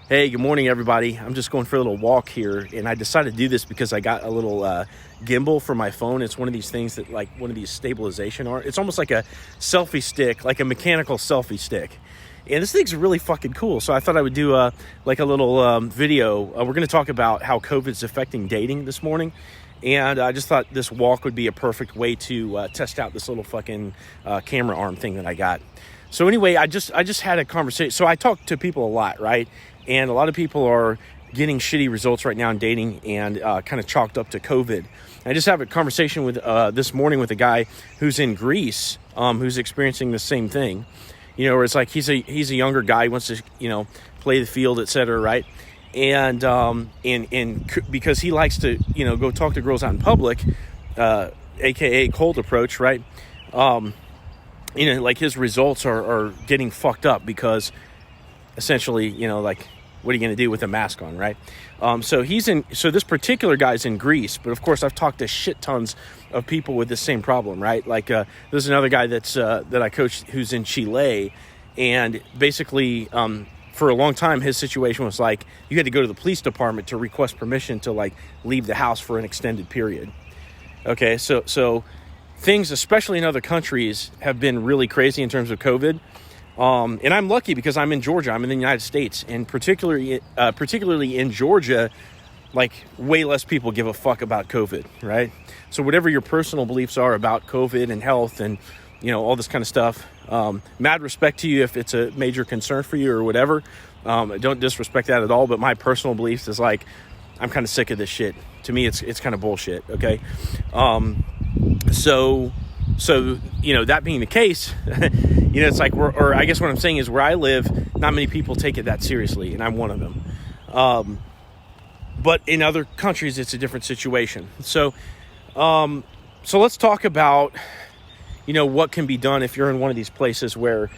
Hey, good morning, everybody. I'm just going for a little walk here, and I decided to do this because I got a little gimbal for my phone. It's one of these things that, like, one of these stabilization art. It's almost like a selfie stick, like a mechanical selfie stick. And this thing's really fucking cool. So I thought I would do a little video. We're going to talk about how COVID's affecting dating this morning. And I just thought this walk would be a perfect way to test out this little fucking camera arm thing that I got. So anyway, I just had a conversation. So I talk to people a lot, right? And a lot of people are getting shitty results right now in dating and kind of chalked up to COVID. I just have a conversation with this morning with a guy who's in Greece, who's experiencing the same thing. You know, where it's like he's a younger guy, he wants to, play the field, etc., right? And because he likes to, go talk to girls out in public, aka cold approach, right? Like his results are getting fucked up because essentially, what are you going to do with a mask on, right? So this particular guy's in Greece, but of course I've talked to shit tons of people with the same problem, right? Like there's another guy that I coached who's in Chile, and basically for a long time his situation was like you had to go to the police department to request permission to like leave the house for an extended period. Okay, so things, especially in other countries, have been really crazy in terms of COVID. And I'm lucky because I'm in Georgia. I'm in the United States, and particularly in Georgia, like way less people give a fuck about COVID, right? So whatever your personal beliefs are about COVID and health and, all this kind of stuff, mad respect to you if it's a major concern for you or whatever. Don't disrespect that at all. But my personal beliefs is like, I'm kind of sick of this shit. To me, it's kind of bullshit. Okay. So, that being the case, it's like, or I guess what I'm saying is where I live, not many people take it that seriously, and I'm one of them. But in other countries, it's a different situation. So let's talk about, what can be done if you're in one of these places where,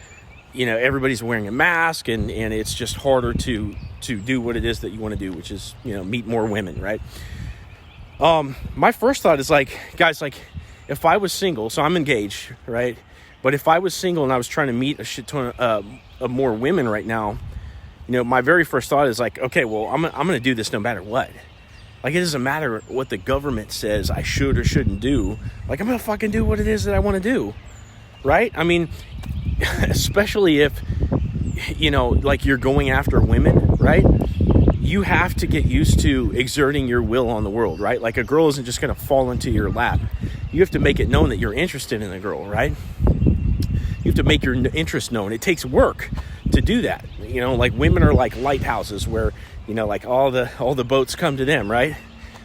everybody's wearing a mask and it's just harder to do what it is that you want to do, which is, meet more women, right? My first thought is like, guys, like, if I was single, so I'm engaged, right? But if I was single and I was trying to meet a shit ton of more women right now, my very first thought is like, okay, well, I'm going to do this no matter what. Like, it doesn't matter what the government says I should or shouldn't do. Like, I'm going to fucking do what it is that I want to do, right? I mean, especially if, like you're going after women, right? You have to get used to exerting your will on the world, right? Like a girl isn't just going to fall into your lap. You have to make it known that you're interested in the girl, right? You have to make your interest known. It takes work to do that. Like women are like lighthouses where, like all the boats come to them, right?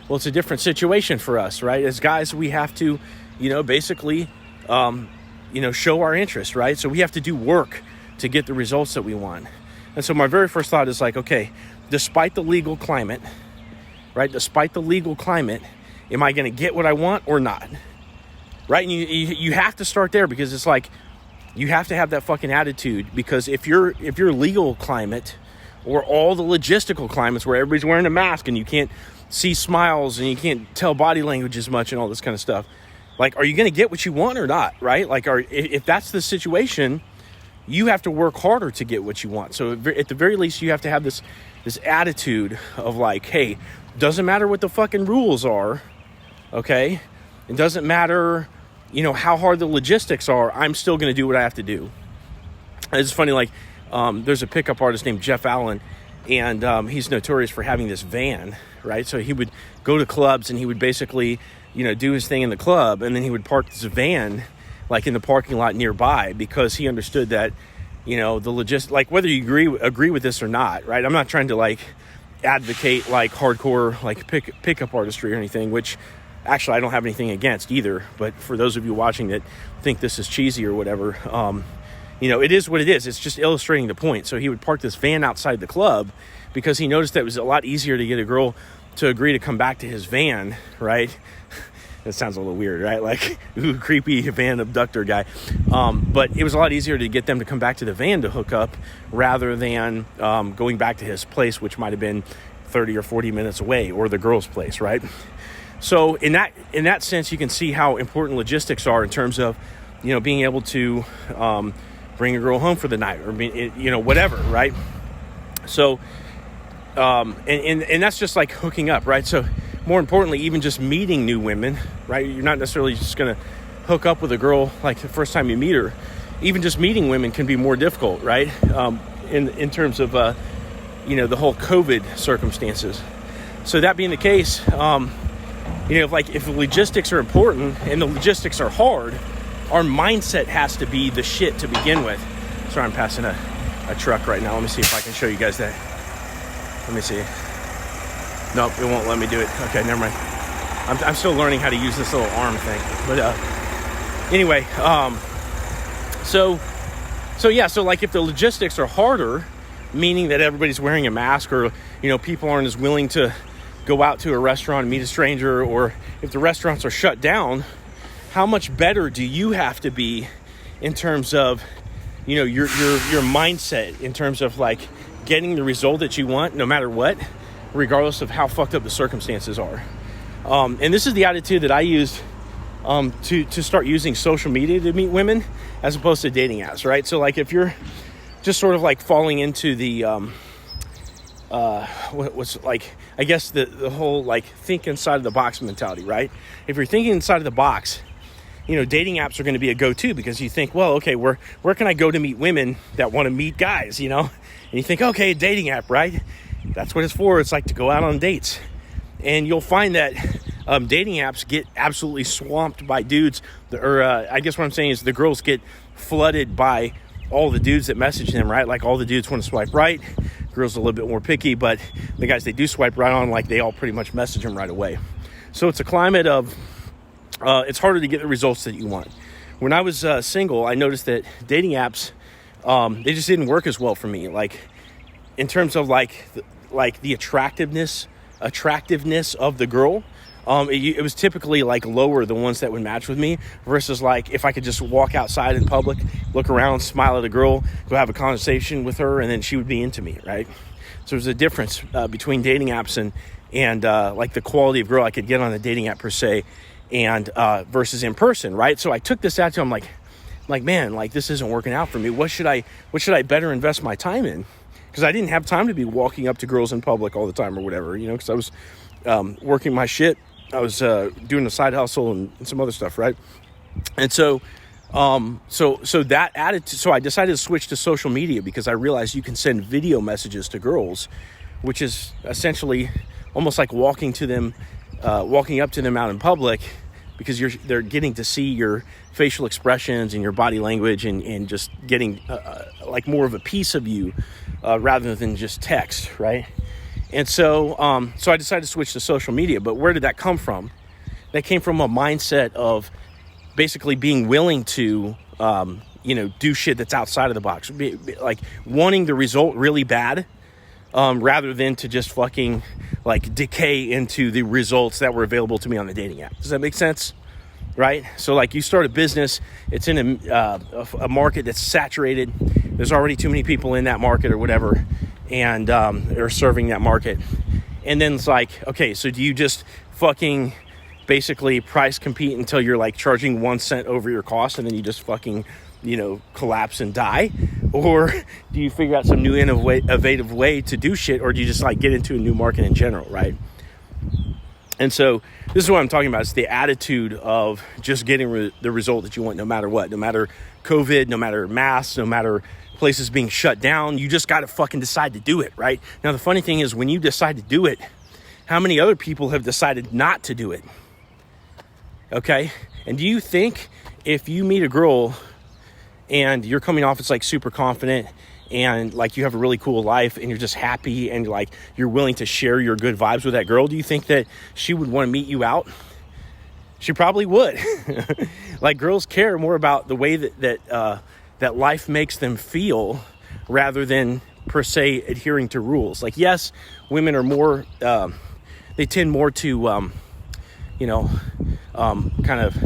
Well, it's a different situation for us, right? As guys, we have to, basically, show our interest, right? So we have to do work to get the results that we want. And so my very first thought is like, okay, despite the legal climate, right? Despite the legal climate, am I going to get what I want or not? Right? And you have to start there because it's like, you have to have that fucking attitude, because if your legal climate or all the logistical climates where everybody's wearing a mask and you can't see smiles and you can't tell body language as much and all this kind of stuff, like, are you going to get what you want or not? Right? Like, if that's the situation, you have to work harder to get what you want. So at the very least, you have to have this attitude of like, hey, doesn't matter what the fucking rules are, okay? It doesn't matter, how hard the logistics are. I'm still going to do what I have to do. It's funny, like, there's a pickup artist named Jeff Allen, and he's notorious for having this van, right? So he would go to clubs and he would basically, do his thing in the club, and then he would park this van like in the parking lot nearby, because he understood that, the like, whether you agree with this or not, right? I'm not trying to like advocate like hardcore like pickup artistry or anything, which actually I don't have anything against either. But for those of you watching that think this is cheesy or whatever, it is what it is. It's just illustrating the point. So he would park this van outside the club because he noticed that it was a lot easier to get a girl to agree to come back to his van, right? That sounds a little weird, right? Like, ooh, creepy van abductor guy. But it was a lot easier to get them to come back to the van to hook up rather than going back to his place, which might have been 30 or 40 minutes away, or the girl's place, right? So in that sense, you can see how important logistics are in terms of, being able to bring a girl home for the night, or whatever, right? So And that's just like hooking up, right? So more importantly, even just meeting new women, right? You're not necessarily just going to hook up with a girl like the first time you meet her. Even just meeting women can be more difficult, right? In terms of, the whole COVID circumstances. So that being the case, if the logistics are important and the logistics are hard, our mindset has to be the shit to begin with. Sorry, I'm passing a truck right now. Let me see if I can show you guys that. Let me see. Nope, it won't let me do it. Okay, never mind. I'm still learning how to use this little arm thing. But anyway, so like if the logistics are harder, meaning that everybody's wearing a mask, or people aren't as willing to go out to a restaurant and meet a stranger, or if the restaurants are shut down, how much better do you have to be in terms of your mindset, in terms of like getting the result that you want no matter what, regardless of how fucked up the circumstances are. And this is the attitude that I used to start using social media to meet women as opposed to dating apps, right? So like if you're just sort of like falling into the what's like, I guess the whole like think inside of the box mentality, right? If you're thinking inside of the box, dating apps are going to be a go-to because you think, well, okay, where can I go to meet women that want to meet guys, And you think, okay, a dating app, right? That's what it's for. It's like to go out on dates. And you'll find that dating apps get absolutely swamped by dudes. I guess what I'm saying is the girls get flooded by all the dudes that message them, right? Like all the dudes want to swipe right. Girls are a little bit more picky, but the guys they do swipe right on, like they all pretty much message them right away. So it's a climate of, it's harder to get the results that you want. When I was single, I noticed that dating apps, they just didn't work as well for me. Like in terms of like the attractiveness of the girl. It was typically like lower, the ones that would match with me, versus like if I could just walk outside in public, look around, smile at a girl, go have a conversation with her, and then she would be into me, right? So there's a difference between dating apps and like the quality of girl I could get on a dating app per se, and versus in person, right? So I took this out to, I'm like, man, like this isn't working out for me. What should I better invest my time in? Because I didn't have time to be walking up to girls in public all the time or whatever, because I was working my shit. I was doing a side hustle and some other stuff, right? And so that attitude. So I decided to switch to social media because I realized you can send video messages to girls, which is essentially almost like walking up to them out in public, because they're getting to see your facial expressions and your body language and just getting like more of a piece of you rather than just text, right? And so I decided to switch to social media. But where did that come from? That came from a mindset of basically being willing to, do shit that's outside of the box. Like wanting the result really bad, rather than to just fucking like decay into the results that were available to me on the dating app. Does that make sense? Right? So like you start a business, it's in a market that's saturated. There's already too many people in that market or whatever, and are serving that market. And then it's like, okay, so do you just fucking basically price compete until you're like charging 1 cent over your cost, and then you just fucking, collapse and die? Or do you figure out some new innovative way to do shit, or do you just like get into a new market in general, right? And so this is what I'm talking about. It's the attitude of just getting the result that you want no matter what, no matter COVID, no matter masks, no matter places being shut down. You just got to fucking decide to do it, right? Now, the funny thing is when you decide to do it, how many other people have decided not to do it? Okay? And do you think if you meet a girl and you're coming off as like super confident and like you have a really cool life and you're just happy and like you're willing to share your good vibes with that girl, do you think that she would want to meet you out? She probably would. Like girls care more about the way that life makes them feel rather than per se adhering to rules. Like, yes, women are more, they tend more to, kind of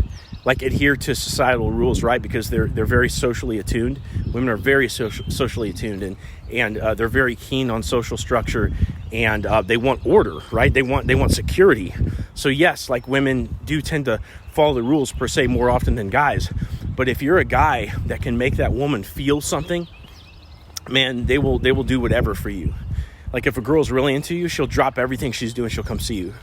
like adhere to societal rules, right? Because they're very socially attuned. Women are very socially attuned, and they're very keen on social structure, and they want order, right? They want security. So yes, like women do tend to follow the rules per se more often than guys. But if you're a guy that can make that woman feel something, man, they will do whatever for you. Like if a girl's really into you, she'll drop everything she's doing. She'll come see you.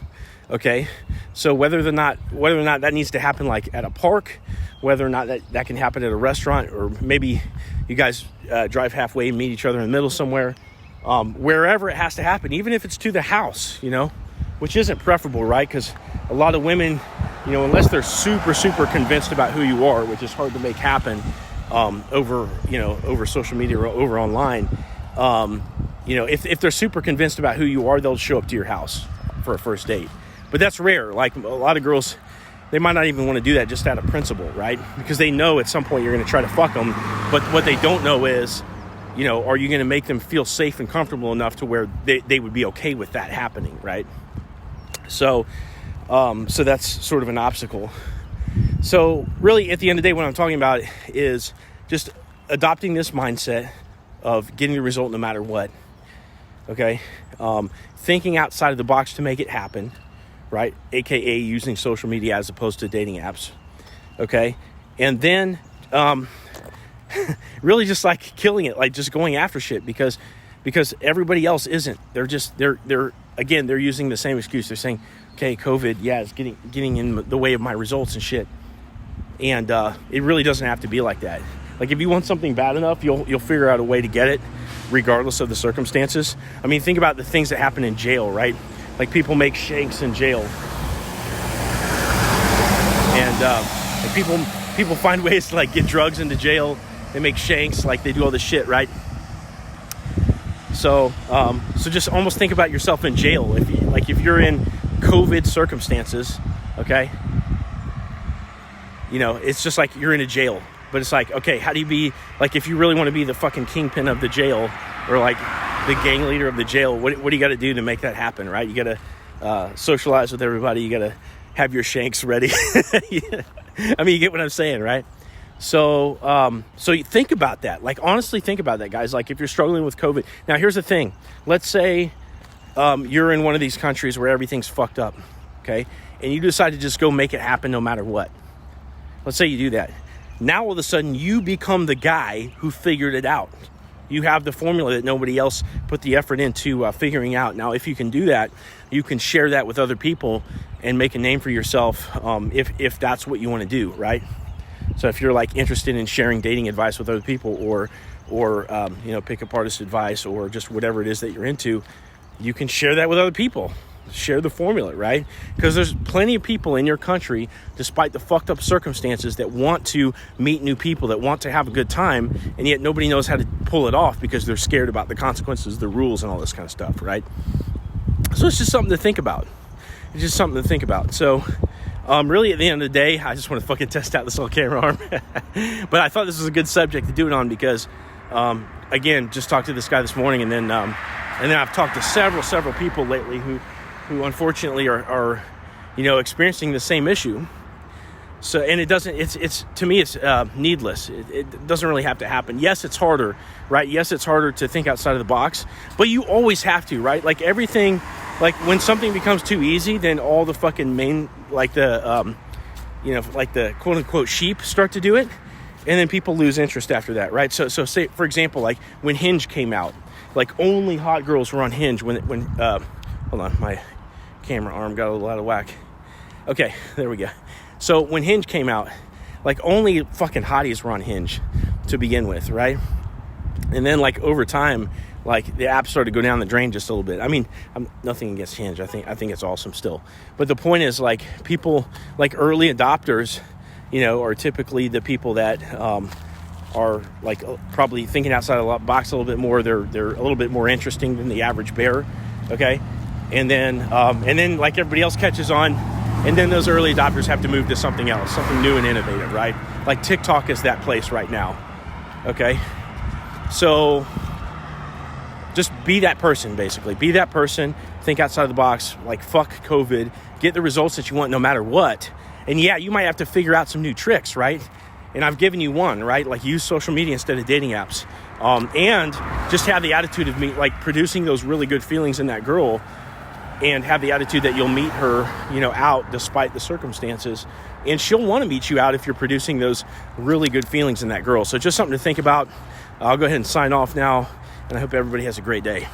Okay. So whether or not that needs to happen like at a park, whether or not that can happen at a restaurant, or maybe you guys drive halfway and meet each other in the middle somewhere, wherever it has to happen, even if it's to the house, which isn't preferable, right? Because a lot of women, unless they're super, super convinced about who you are, which is hard to make happen over social media or over online, if they're super convinced about who you are, they'll show up to your house for a first date. But that's rare. Like a lot of girls, they might not even want to do that just out of principle, right? Because they know at some point you're going to try to fuck them. But what they don't know is, are you going to make them feel safe and comfortable enough to where they would be okay with that happening, right? So that's sort of an obstacle. So really, at the end of the day, what I'm talking about is just adopting this mindset of getting the result no matter what. Okay? Thinking outside of the box to make it happen, right? AKA using social media as opposed to dating apps. Okay? And then really just like killing it, like just going after shit because everybody else isn't. They're using the same excuse. They're saying, okay, COVID, yeah, it's getting in the way of my results and shit. And it really doesn't have to be like that. Like if you want something bad enough, you'll figure out a way to get it regardless of the circumstances. I mean, think about the things that happen in jail, right? Like people make shanks in jail. And like people find ways to like get drugs into jail. They make shanks, like they do all this shit, right? So just almost think about yourself in jail. If you're in COVID circumstances, okay? It's just like you're in a jail. But it's like, okay, how do you be, like, if you really want to be the fucking kingpin of the jail, or like the gang leader of the jail, what do you got to do to make that happen, right? You got to socialize with everybody. You got to have your shanks ready. I mean, you get what I'm saying, right? So you think about that. Like, honestly, think about that, guys. Like, if you're struggling with COVID. Now, here's the thing. Let's say you're in one of these countries where everything's fucked up, okay? And you decide to just go make it happen no matter what. Let's say you do that. Now, all of a sudden, you become the guy who figured it out. You have the formula that nobody else put the effort into figuring out. Now, if you can do that, you can share that with other people and make a name for yourself if that's what you want to do, right? So if you're like interested in sharing dating advice with other people or pickup artist advice or just whatever it is that you're into, you can share that with other people. Share the formula, right? Because there's plenty of people in your country, despite the fucked up circumstances, that want to meet new people, that want to have a good time, and yet nobody knows how to pull it off because they're scared about the consequences, the rules, and all this kind of stuff, right? So it's just something to think about. It's just something to think about. So really, at the end of the day, I just want to fucking test out this little camera arm. But I thought this was a good subject to do it on because, again, just talked to this guy this morning, and then I've talked to several people lately who unfortunately are experiencing the same issue. So, and it's to me, it's needless. It doesn't really have to happen. Yes, it's harder, right? Yes, it's harder to think outside of the box, but you always have to, right? Like everything, like when something becomes too easy, then all the fucking like the quote unquote sheep start to do it. And then people lose interest after that, right? So say, for example, like when Hinge came out, like only hot girls were on Hinge when hold on, my camera arm got a little out of whack. Okay, there we go. So when Hinge came out, like only fucking hotties were on Hinge to begin with, right? And then like over time, like the app started to go down the drain just a little bit. I mean, I'm nothing against Hinge. I think it's awesome still. But the point is, like, people, like early adopters, are typically the people that are like probably thinking outside of the box a little bit more. They're a little bit more interesting than the average bear. Okay. And then like everybody else catches on, and then those early adopters have to move to something else, something new and innovative, right? Like TikTok is that place right now, okay? So just be that person, basically. Be that person, think outside the box, like fuck COVID, get the results that you want no matter what. And yeah, you might have to figure out some new tricks, right? And I've given you one, right? Like use social media instead of dating apps. And just have the attitude of like producing those really good feelings in that girl, and have the attitude that you'll meet her, out despite the circumstances. And she'll want to meet you out if you're producing those really good feelings in that girl. So just something to think about. I'll go ahead and sign off now, and I hope everybody has a great day.